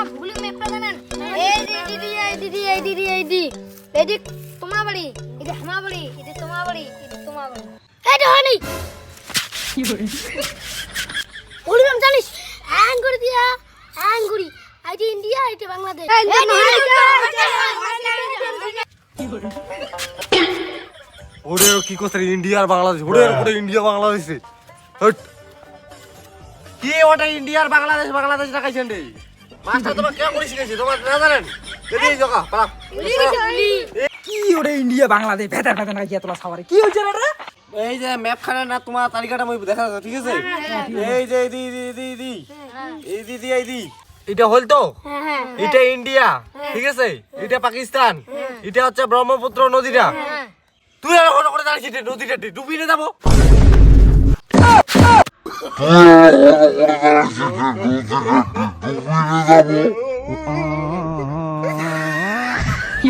ভুগলি ম্যাপটা জানেন? এই যে তোমার বাড়ি, এই যে আমার বাড়ি, এই যে তোমার বাড়ি, এই যে তোমার বাড়ি। এইটা হয়নি। বললাম জানিস? হ্যাং করে দিয়া, হ্যাং করি। IT India, IT Bangladesh. ওরে কি করছে ইন্ডিয়া আর বাংলাদেশ? ওরে ইন্ডিয়া বাংলাদেশে হট কি ওটা ইন্ডিয়া আর বাংলাদেশ দেখাইছেন রে মাস্টার তোমার কে করে শিখাইছে তোমার না জানেন এই জায়গা পালা কি ওরে ইন্ডিয়া বাংলাদেশ ভেতর ভেতর না গিয়া তোলা সাওয়ারে কি হইছে রে? এই যে ম্যাপ খানে না তোমার তালিকাটা মই দেখা যাচ্ছে ঠিক আছে এই যে এই দি এটা হল তো এটা ইন্ডিয়া ঠিক আছে এটা পাকিস্তান এটা হচ্ছে ব্রহ্মপুত্র নদীটা তুই আর ওখানে করে দাঁড়িয়েছিস নদীটা ডুবিয়ে নিয়ে যাবো কি